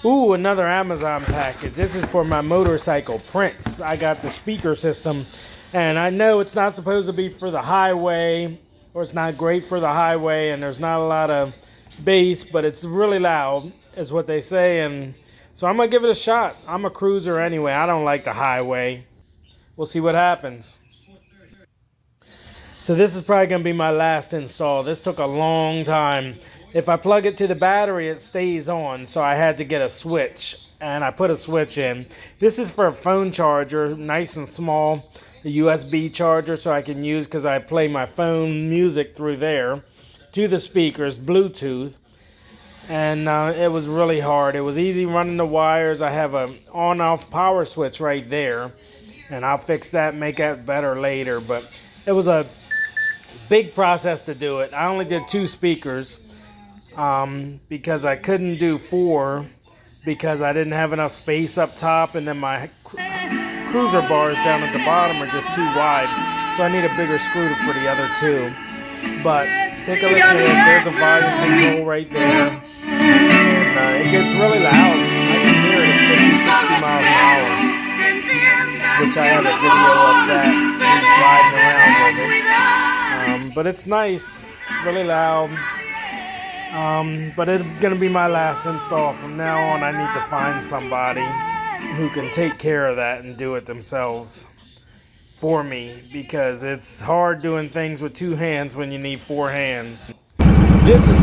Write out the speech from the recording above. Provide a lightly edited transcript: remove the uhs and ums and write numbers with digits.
Ooh, another Amazon package. This is for my motorcycle, Prince. I got the speaker system, and I know it's not supposed to be for the highway, or it's not great for the highway, and there's not a lot of bass, but it's really loud, is what they say, and so I'm going to give it a shot. I'm a cruiser anyway. I don't like the highway. We'll see what happens. So this is probably going to be my last install. This took a long time. If I plug it to the battery, it stays on, so I had to get a switch, and I put a switch in. This is for a phone charger, nice and small, a USB charger, so I can use, because I play my phone music through there, to the speakers, Bluetooth, and it was really hard. It was easy running the wires. I have a on-off power switch right there, and I'll fix that, make that better later, but it was a big process to do it. I only did 2 speakers because I couldn't do 4 because I didn't have enough space up top, and then my cruiser bars down at the bottom are just too wide, so I need a bigger screw for the other 2. But take a listen to this. There's a volume control right there, and it gets really loud. I can hear it at 50, 60 miles an hour, which I have a video of that, riding around with it. But it's nice, really loud. But it's going to be my last install. From now on, I need to find somebody who can take care of that and do it themselves for me, because it's hard doing things with 2 hands when you need 4 hands. This is